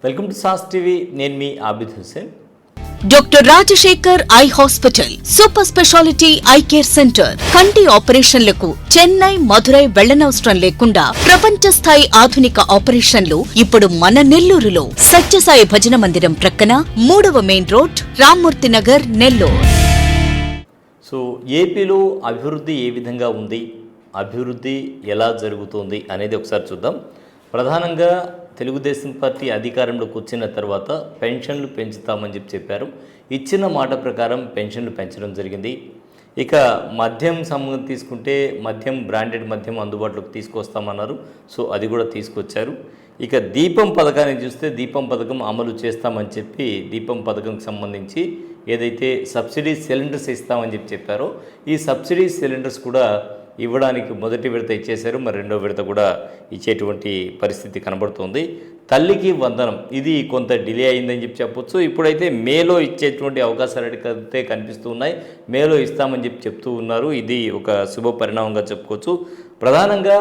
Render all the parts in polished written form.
Welcome to సాస్ TV. నేను మీ Abid Hussain. Doctor Rajasekhar eye hospital super speciality eye care centre. కంటి ఆపరేషన్లకు చెన్నై, మధురై వెళ్లనవసరం లేకుండా ప్రపంచ స్థాయి ఆధునిక ఆపరేషన్లు ఇప్పుడు మన నెల్లూరులో సత్యసాయి భజన మందిరం ప్రక్కన 3వ main road, Rammurthy Nagar, Nellore. So ఏపీలో అభివృద్ధి ఏ విధంగా ఉంది, అభివృద్ధి ఎలా జరుగుతుంది అనేది ఒకసారి చూద్దాం. ప్రధానంగా తెలుగుదేశం పార్టీ అధికారంలోకి వచ్చిన తర్వాత పెన్షన్లు పెంచుతామని చెప్పారు. ఇచ్చిన మాట ప్రకారం పెన్షన్లు పెంచడం జరిగింది. ఇక మద్యం సంబంధం తీసుకుంటే మద్యం, బ్రాండెడ్ మద్యం అందుబాటులోకి తీసుకొస్తామన్నారు. సో అది కూడా తీసుకొచ్చారు. ఇక దీపం పథకాన్ని చూస్తే దీపం పథకం అమలు చేస్తామని చెప్పి దీపం పథకంకి సంబంధించి ఏదైతే సబ్సిడీ సిలిండర్స్ ఇస్తామని చెప్పారో ఈ సబ్సిడీ సిలిండర్స్ కూడా ఇవ్వడానికి మొదటి విడత ఇచ్చేశారు. మరి రెండో విడత కూడా ఇచ్చేటువంటి పరిస్థితి కనబడుతోంది. తల్లికి వందనం ఇది కొంత డిలే అయిందని చెప్పొచ్చు. ఇప్పుడైతే మేలో ఇచ్చేటువంటి అవకాశాలు అయితే కనిపిస్తూ ఉన్నాయి. మేలో ఇస్తామని చెప్తూ ఉన్నారు. ఇది ఒక శుభ పరిణామంగా చెప్పుకోవచ్చు. ప్రధానంగా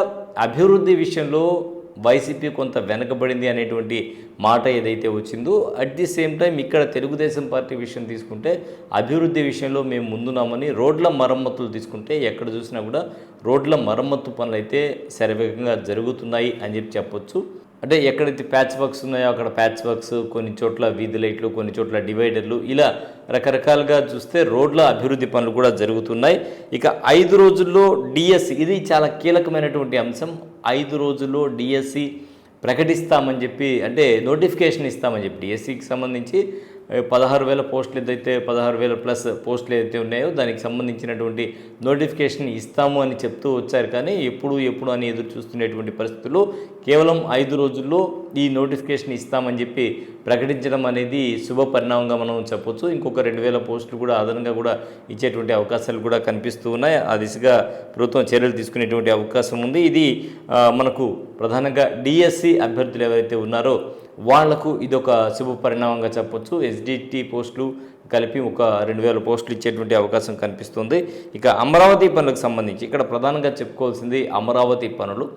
అభివృద్ధి విషయంలో వైసీపీ కొంత వెనకబడింది అనేటువంటి మాట ఏదైతే వచ్చిందో, అట్ ది సేమ్ టైం ఇక్కడ తెలుగుదేశం పార్టీ విషయం తీసుకుంటే అభివృద్ధి విషయంలో మేము ముందున్నామని, రోడ్ల మరమ్మతులు తీసుకుంటే ఎక్కడ చూసినా కూడా రోడ్ల మరమ్మతు పనులు అయితే శరవేగంగా జరుగుతున్నాయి అని చెప్పొచ్చు. అంటే ఎక్కడైతే ప్యాచ్ వర్క్స్ ఉన్నాయో అక్కడ ప్యాచ్ వర్క్స్, కొన్ని చోట్ల వీధి లైట్లు, కొన్ని చోట్ల డివైడర్లు, ఇలా రకరకాలుగా చూస్తే రోడ్ల అభివృద్ధి పనులు కూడా జరుగుతున్నాయి. ఇక 5 రోజుల్లో డిఎస్సి, ఇది చాలా కీలకమైనటువంటి అంశం. 5 రోజుల్లో డిఎస్సి ప్రకటిస్తామని చెప్పి, అంటే నోటిఫికేషన్ ఇస్తామని చెప్పి డిఎస్సికి సంబంధించి 16,000 పోస్టులు ఏదైతే 16,000 ప్లస్ పోస్టులు ఏదైతే ఉన్నాయో దానికి సంబంధించినటువంటి నోటిఫికేషన్ ఇస్తాము అని చెప్తూ వచ్చారు. కానీ ఎప్పుడు అని ఎదురు చూస్తున్నటువంటి పరిస్థితుల్లో కేవలం 5 రోజుల్లో ఈ నోటిఫికేషన్ ఇస్తామని చెప్పి ప్రకటించడం అనేది శుభ పరిణామంగా మనం చెప్పొచ్చు. ఇంకొక 2,000 పోస్టులు కూడా అదనంగా కూడా ఇచ్చేటువంటి అవకాశాలు కూడా కనిపిస్తూ ఉన్నాయి. ఆ దిశగా ప్రభుత్వం చర్యలు తీసుకునేటువంటి అవకాశం ఉంది. ఇది మనకు ప్రధానంగా డిఎస్సి అభ్యర్థులు ఎవరైతే ఉన్నారో వాళ్లకు ఇదొక శుభ పరిణామంగా చెప్పొచ్చు. ఎస్డిటి పోస్టులు కలిపి ఒక 2,000 పోస్టులు ఇచ్చేటువంటి అవకాశం కనిపిస్తుంది. ఇక అమరావతి పనులకు సంబంధించి ఇక్కడ ప్రధానంగా చెప్పుకోవాల్సింది అమరావతి పనులు.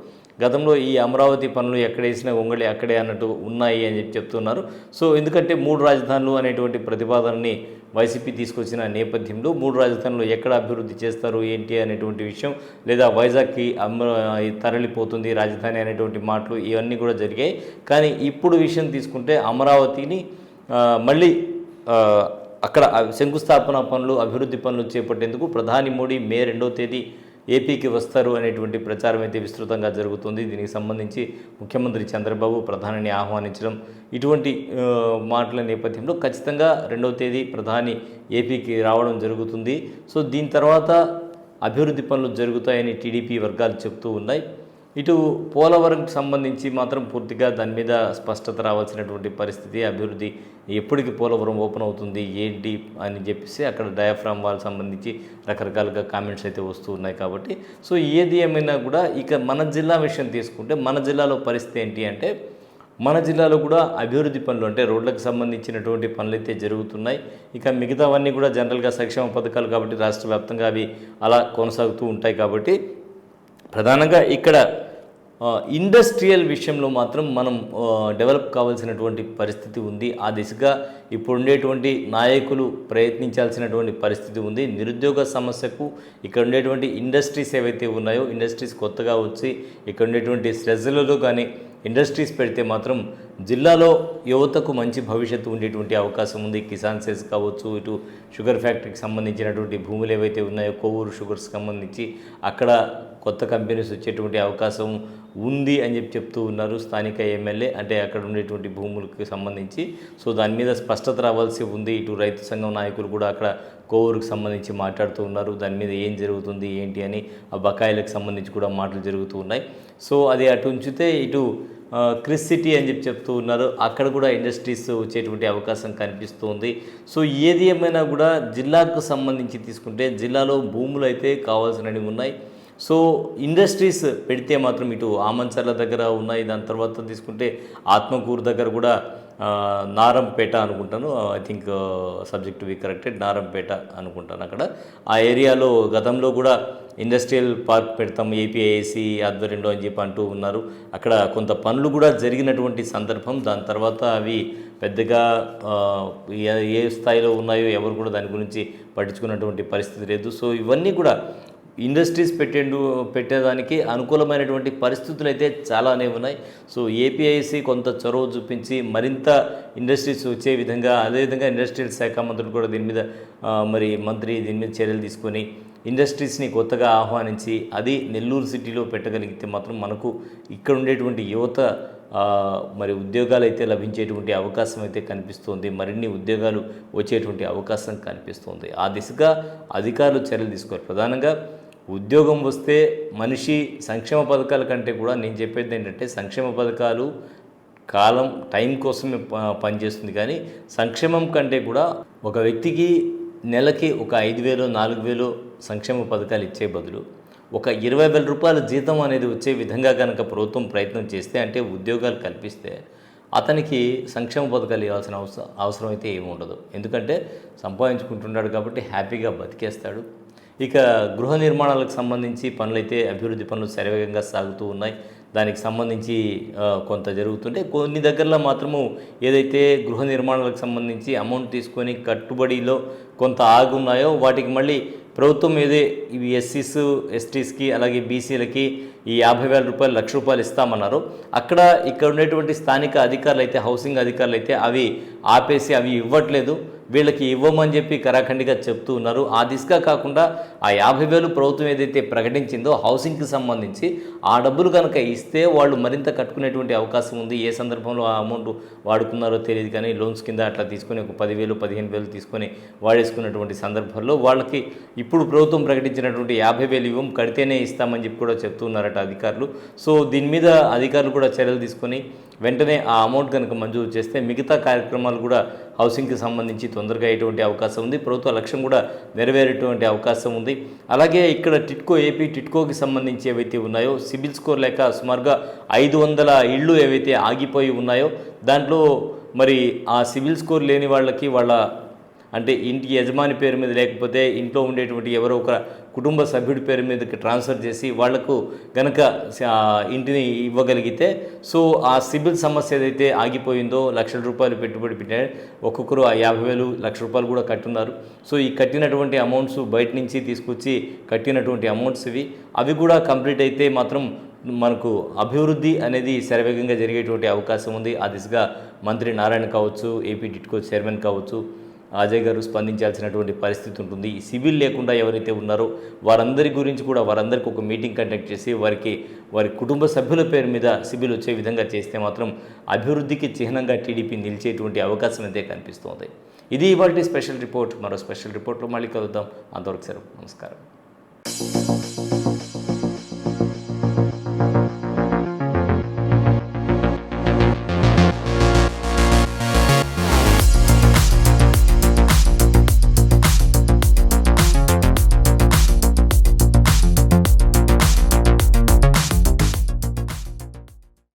గతంలో ఈ అమరావతి పనులు ఎక్కడ వేసినా ఒంగళి అక్కడే అన్నట్టు ఉన్నాయి అని చెప్తున్నారు. సో ఎందుకంటే 3 రాజధానులు అనేటువంటి ప్రతిపాదనని వైసీపీ తీసుకొచ్చిన నేపథ్యంలో 3 రాజధానులు ఎక్కడ అభివృద్ధి చేస్తారు ఏంటి అనేటువంటి విషయం, లేదా వైజాగ్కి తరలిపోతుంది రాజధాని అనేటువంటి మాటలు ఇవన్నీ కూడా జరిగాయి. కానీ ఇప్పుడు విషయం తీసుకుంటే అమరావతిని మళ్ళీ అక్కడ శంకుస్థాపన పనులు, అభివృద్ధి పనులు చేపట్టేందుకు ప్రధాని మోడీ మే 2వ తేదీ ఏపీకి వస్తారు అనేటువంటి ప్రచారం అయితే విస్తృతంగా జరుగుతుంది. దీనికి సంబంధించి ముఖ్యమంత్రి చంద్రబాబు ప్రధానిని ఆహ్వానించడం, ఇటువంటి మాటల నేపథ్యంలో ఖచ్చితంగా 2వ తేదీ ప్రధాని ఏపీకి రావడం జరుగుతుంది. సో దీని తర్వాత అభివృద్ధి పనులు జరుగుతాయని టీడీపీ వర్గాలు చెప్తూ ఉన్నాయి. ఇటు పోలవరంకి సంబంధించి మాత్రం పూర్తిగా దాని మీద స్పష్టత రావాల్సినటువంటి పరిస్థితి. అభివృద్ధి ఎప్పటికి పోలవరం ఓపెన్ అవుతుంది ఏంటి అని చెప్పేసి అక్కడ డయాఫ్రామ్ వాల్ సంబంధించి రకరకాలుగా కామెంట్స్ అయితే వస్తూ ఉన్నాయి. కాబట్టి సో ఏది ఏమైనా కూడా ఇక మన జిల్లా విషయం తీసుకుంటే మన జిల్లాలో పరిస్థితి ఏంటి అంటే, మన జిల్లాలో కూడా అభివృద్ధి పనులు, అంటే రోడ్లకు సంబంధించినటువంటి పనులు అయితే జరుగుతున్నాయి. ఇక మిగతావన్నీ కూడా జనరల్గా సంక్షేమ పథకాలు కాబట్టి రాష్ట్ర వ్యాప్తంగా అవి అలా కొనసాగుతూ ఉంటాయి. కాబట్టి ప్రధానంగా ఇక్కడ ఇండస్ట్రియల్ విషయంలో మాత్రం మనం డెవలప్ కావాల్సినటువంటి పరిస్థితి ఉంది. ఆ దిశగా ఇప్పుడు ఉండేటువంటి నాయకులు ప్రయత్నించాల్సినటువంటి పరిస్థితి ఉంది. నిరుద్యోగ సమస్యకు ఇక్కడ ఉండేటువంటి ఇండస్ట్రీస్ ఏవైతే ఉన్నాయో, ఇండస్ట్రీస్ కొత్తగా వచ్చి ఇక్కడ ఉండేటువంటి స్ట్రెజ్లలో కానీ ఇండస్ట్రీస్ పెడితే మాత్రం జిల్లాలో యువతకు మంచి భవిష్యత్తు ఉండేటువంటి అవకాశం ఉంది. కిసాన్ సెస్ కావచ్చు, ఇటు షుగర్ ఫ్యాక్టరీకి సంబంధించినటువంటి భూములు ఏవైతే ఉన్నాయో కొవ్వూరు షుగర్స్ సంబంధించి అక్కడ కొత్త కంపెనీస్ వచ్చేటువంటి అవకాశం ఉంది అని చెప్తూ ఉన్నారు స్థానిక ఎమ్మెల్యే, అంటే అక్కడ ఉండేటువంటి భూములకు సంబంధించి. సో దాని మీద స్పష్టత రావాల్సి ఉంది. ఇటు రైతు సంఘం నాయకులు కూడా అక్కడ కోవూరుకు సంబంధించి మాట్లాడుతూ ఉన్నారు. దాని మీద ఏం జరుగుతుంది ఏంటి అని ఆ బకాయిలకు సంబంధించి కూడా మాటలు జరుగుతూ ఉన్నాయి. సో అది అటు ఉంచితే ఇటు క్రిస్ సిటీ అని చెప్తూ ఉన్నారు, అక్కడ కూడా ఇండస్ట్రీస్ వచ్చేటువంటి అవకాశం కనిపిస్తుంది. సో ఏది ఏమైనా కూడా జిల్లాకు సంబంధించి తీసుకుంటే జిల్లాలో భూములు అయితే కావాల్సినవి ఉన్నాయి. సో ఇండస్ట్రీస్ పెడితే మాత్రం ఇటు ఆమంచర్ల దగ్గర ఉన్నాయి. దాని తర్వాత తీసుకుంటే ఆత్మకూరు దగ్గర కూడా నారంపేట అనుకుంటాను, I think subject to be corrected, Narampeta అనుకుంటాను. అక్కడ ఆ ఏరియాలో గతంలో కూడా ఇండస్ట్రియల్ పార్క్ పెడతాం ఏపీఐఏసీ ఆధ్వర్యంలో అని చెప్పి అంటూ ఉన్నారు. అక్కడ కొంత పనులు కూడా జరిగినటువంటి సందర్భం. దాని తర్వాత అవి పెద్దగా ఏ స్థాయిలో ఉన్నాయో ఎవరు కూడా దాని గురించి పట్టించుకున్నటువంటి పరిస్థితి లేదు. సో ఇవన్నీ కూడా ఇండస్ట్రీస్ పెట్టేదానికి అనుకూలమైనటువంటి పరిస్థితులు అయితే చాలానే ఉన్నాయి. సో ఏపీఐసి కొంత చొరవ చూపించి మరింత ఇండస్ట్రీస్ వచ్చే విధంగా, అదేవిధంగా ఇండస్ట్రియల్ శాఖ మంత్రులు కూడా దీని మీద మంత్రి దీని మీద చర్యలు తీసుకొని ఇండస్ట్రీస్ని కొత్తగా ఆహ్వానించి అది నెల్లూరు సిటీలో పెట్టగలిగితే మాత్రం మనకు ఇక్కడ ఉండేటువంటి యువత ఉద్యోగాలు అయితే లభించేటువంటి అవకాశం అయితే కనిపిస్తుంది. మరిన్ని ఉద్యోగాలు వచ్చేటువంటి అవకాశం కనిపిస్తుంది. ఆ దిశగా అధికారులు చర్యలు తీసుకోవాలి. ప్రధానంగా ఉద్యోగం వస్తే మనిషి సంక్షేమ పథకాల కంటే కూడా నేను చెప్పేది ఏంటంటే సంక్షేమ పథకాలు టైం కోసమే పనిచేస్తుంది. కానీ సంక్షేమం కంటే కూడా ఒక వ్యక్తికి నెలకి ఒక 5,000 4,000 సంక్షేమ పథకాలు ఇచ్చే బదులు ఒక 20,000 రూపాయల జీతం అనేది వచ్చే విధంగా కనుక ప్రభుత్వం ప్రయత్నం చేస్తే, అంటే ఉద్యోగాలు కల్పిస్తే అతనికి సంక్షేమ పథకాలు ఇవ్వాల్సిన అవసరం అయితే ఏమి ఉండదు. ఎందుకంటే సంపాదించుకుంటున్నాడు కాబట్టి హ్యాపీగా బతికేస్తాడు. ఇక గృహ నిర్మాణాలకు సంబంధించి పనులైతే అభివృద్ధి పనులు శరవేగంగా సాగుతూ ఉన్నాయి. దానికి సంబంధించి కొంత జరుగుతుంటే కొన్ని దగ్గరలో మాత్రము ఏదైతే గృహ నిర్మాణాలకు సంబంధించి అమౌంట్ తీసుకొని కట్టుబడిలో కొంత ఆగున్నాయో వాటికి మళ్ళీ ప్రభుత్వం ఇవి ఎస్సీస్ ఎస్టీస్కి అలాగే బీసీలకి ఈ 50,000 రూపాయలు ₹1,00,000 ఇస్తామన్నారు. ఇక్కడ ఉండేటువంటి స్థానిక అధికారులు అయితే, హౌసింగ్ అధికారులు అయితే అవి ఆపేసి అవి ఇవ్వట్లేదు, వీళ్ళకి ఇవ్వమని చెప్పి కరాఖండిగా చెప్తూ ఉన్నారు. ఆ దిశగా కాకుండా ఆ 50,000 ప్రభుత్వం ఏదైతే ప్రకటించిందో హౌసింగ్కి సంబంధించి ఆ డబ్బులు కనుక ఇస్తే వాళ్ళు మరింత కట్టుకునేటువంటి అవకాశం ఉంది. ఏ సందర్భంలో ఆ అమౌంట్ వాడుకున్నారో తెలియదు, కానీ లోన్స్ కింద అట్లా తీసుకొని ఒక 10,000 15,000 తీసుకొని వాడేసుకున్నటువంటి సందర్భంలో వాళ్ళకి ఇప్పుడు ప్రభుత్వం ప్రకటించినటువంటి 50,000 ఇవ్వం, కడితేనే ఇస్తామని చెప్పి కూడా చెప్తున్నారట అధికారులు. సో దీని మీద అధికారులు కూడా చర్యలు తీసుకొని వెంటనే ఆ అమౌంట్ కనుక మంజూరు చేస్తే మిగతా కార్యక్రమాలు కూడా హౌసింగ్కి సంబంధించి తొందరగా అయ్యేటువంటి అవకాశం ఉంది. ప్రభుత్వ లక్ష్యం కూడా నెరవేరేటువంటి అవకాశం ఉంది. అలాగే ఇక్కడ ఏపీ టిట్కోకి సంబంధించి ఏవైతే ఉన్నాయో సిబిల్ స్కోర్ లేక సుమారుగా 500 ఇళ్ళు ఏవైతే ఆగిపోయి ఉన్నాయో దాంట్లో ఆ సిబిల్ స్కోర్ లేని వాళ్ళకి అంటే ఇంటి యజమాని పేరు మీద లేకపోతే ఇంట్లో ఉండేటువంటి ఎవరో ఒక కుటుంబ సభ్యుడి పేరు మీదకి ట్రాన్స్ఫర్ చేసి వాళ్లకు గనక ఇంటిని ఇవ్వగలిగితే, సో ఆ సిబిల్ సమస్య ఏదైతే ఆగిపోయిందో ₹1,00,000 పెట్టుబడి పెట్టారు, ఒక్కొక్కరు ఆ 50,000 ₹1,00,000 కూడా కట్టున్నారు. సో ఈ కట్టినటువంటి అమౌంట్స్ బయట నుంచి తీసుకొచ్చి కట్టినటువంటి అమౌంట్స్ అవి కూడా కంప్లీట్ అయితే మాత్రం మనకు అభివృద్ధి అనేది శరవేగంగా జరిగేటువంటి అవకాశం ఉంది. ఆ దిశగా మంత్రి నారాయణ కావచ్చు, ఏపీ టిట్కో చైర్మన్ కావచ్చు అజయ్ గారు స్పందించాల్సినటువంటి పరిస్థితి ఉంటుంది. ఈ సిబిల్ లేకుండా ఎవరైతే ఉన్నారో వారందరి గురించి కూడా వారందరికీ ఒక మీటింగ్ కండక్ట్ చేసి వారి కుటుంబ సభ్యుల పేరు మీద సిబిల్ వచ్చే విధంగా చేస్తే మాత్రం అభివృద్ధికి చిహ్నంగా టీడీపీ నిలిచేటువంటి అవకాశం అయితే కనిపిస్తోంది. ఇది ఇవాల్టి స్పెషల్ రిపోర్ట్. మరో స్పెషల్ రిపోర్ట్లో మళ్ళీ కలుద్దాం. అంతవరకు సెలవు. నమస్కారం.